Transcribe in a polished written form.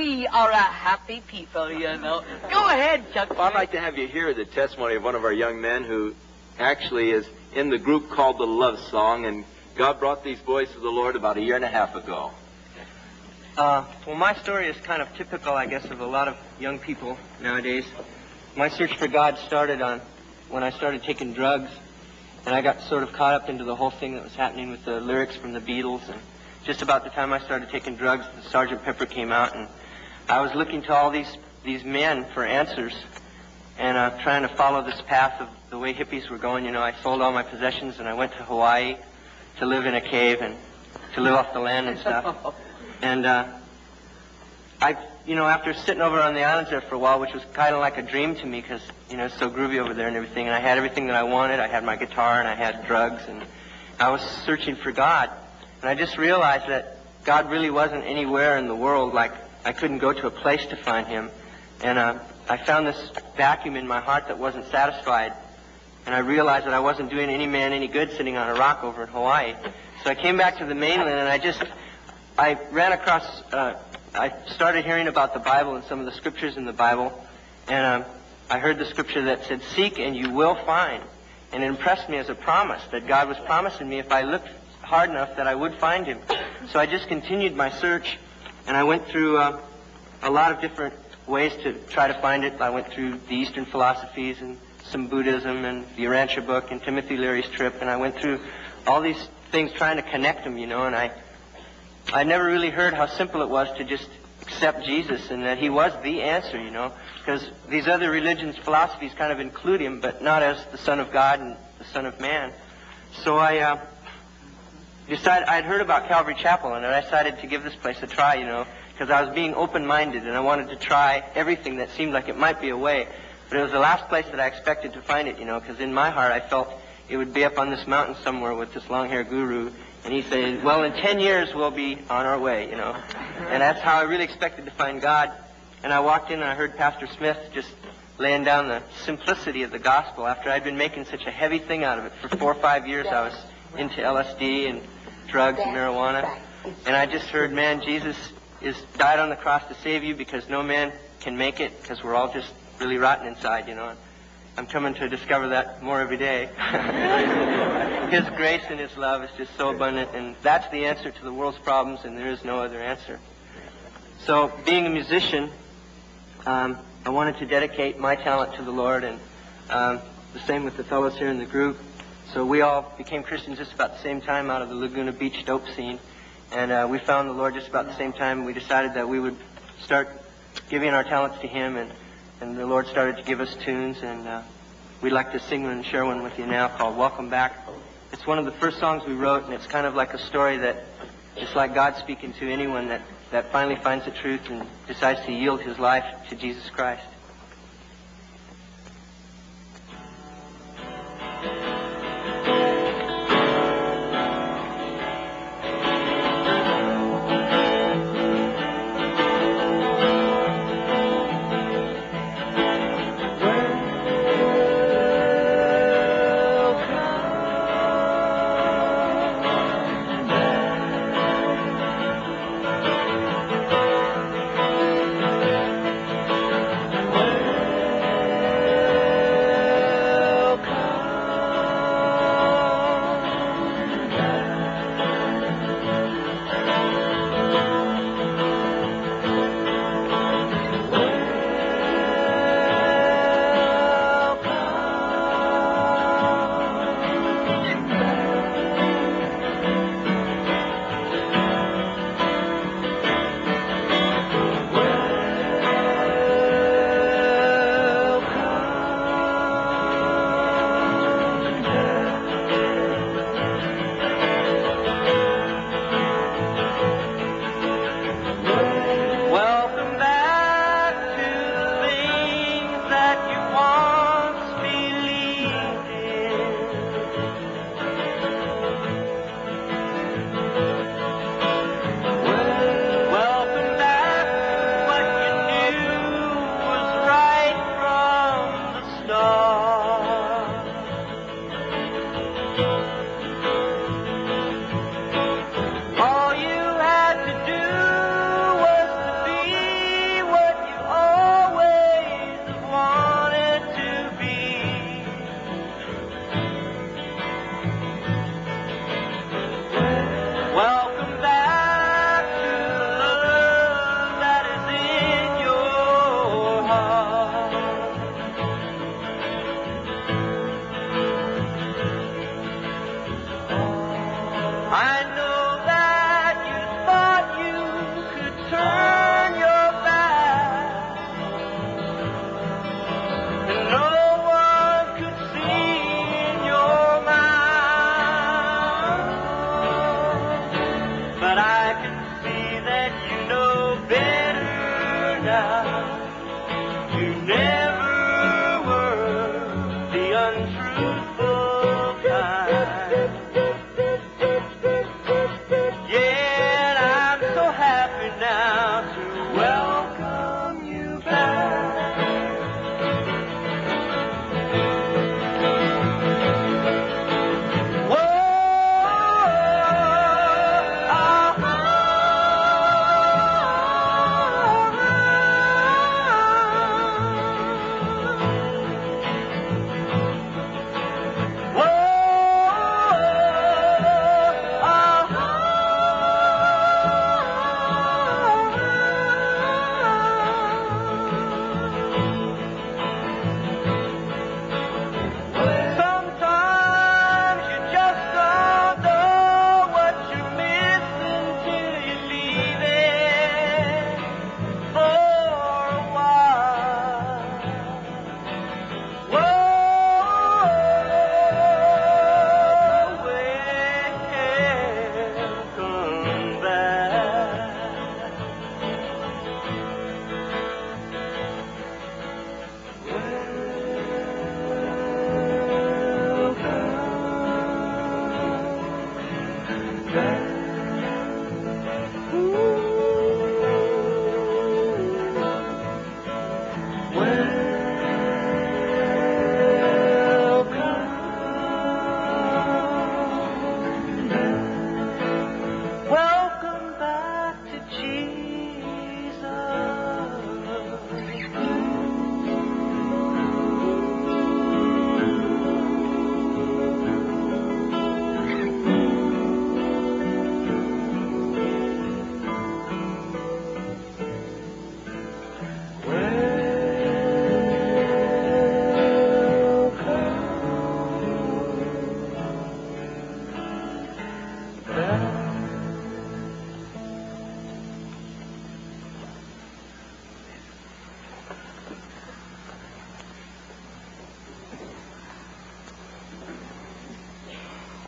we are a happy people, you know. Go ahead, Chuck. Well, I'd like to have you hear the testimony of one of our young men who actually is in the group called the Love Song, and God brought these boys to the Lord about 1.5 years ago. Well, my story is kind of typical, I guess, of a lot of young people nowadays. My search for God started when I started taking drugs, and I got sort of caught up into the whole thing that was happening with the lyrics from the Beatles. And just about the time I started taking drugs, the Sgt. Pepper came out, and I was looking to all these men for answers, and trying to follow this path of the way hippies were going. You know, I sold all my possessions, and I went to Hawaii to live in a cave and to live off the land and stuff. And after sitting over on the islands there for a while, which was kind of like a dream to me because, it's so groovy over there and everything, and I had everything that I wanted. I had my guitar and I had drugs, and I was searching for God. And I just realized that God really wasn't anywhere in the world. Like, I couldn't go to a place to find him. And I found this vacuum in my heart that wasn't satisfied. And I realized that I wasn't doing any man any good sitting on a rock over in Hawaii. So I came back to the mainland, and I ran across, I started hearing about the Bible and some of the scriptures in the Bible, and I heard the scripture that said, "Seek and you will find." And it impressed me as a promise that God was promising me if I looked hard enough that I would find him. So I just continued my search, and I went through a lot of different ways to try to find it. I went through the Eastern philosophies and some Buddhism and the Urantia book and Timothy Leary's trip, and I went through all these things trying to connect them, and I never really heard how simple it was to just accept Jesus and that he was the answer, because these other religions, philosophies kind of include him, but not as the Son of God and the Son of Man. So I decided, I'd heard about Calvary Chapel, and I decided to give this place a try, because I was being open-minded, and I wanted to try everything that seemed like it might be a way. But it was the last place that I expected to find it, because in my heart I felt it would be up on this mountain somewhere with this long-haired guru, and he said, well, in 10 years we'll be on our way, And that's how I really expected to find God. And I walked in and I heard Pastor Smith just laying down the simplicity of the gospel after I'd been making such a heavy thing out of it. For 4 or 5 years I was into LSD and drugs and marijuana. And I just heard, man, Jesus died on the cross to save you because no man can make it because we're all just really rotten inside, I'm coming to discover that more every day. His grace and his love is just so abundant, and that's the answer to the world's problems, and there is no other answer. So, being a musician, I wanted to dedicate my talent to the Lord, and the same with the fellows here in the group. So we all became Christians just about the same time out of the Laguna Beach dope scene, and we found the Lord just about the same time. We decided that we would start giving our talents to him, and the Lord started to give us tunes, and we'd like to sing one and share one with you now called Welcome Back. It's one of the first songs we wrote, and it's kind of like a story that, just like God speaking to anyone that finally finds the truth and decides to yield his life to Jesus Christ.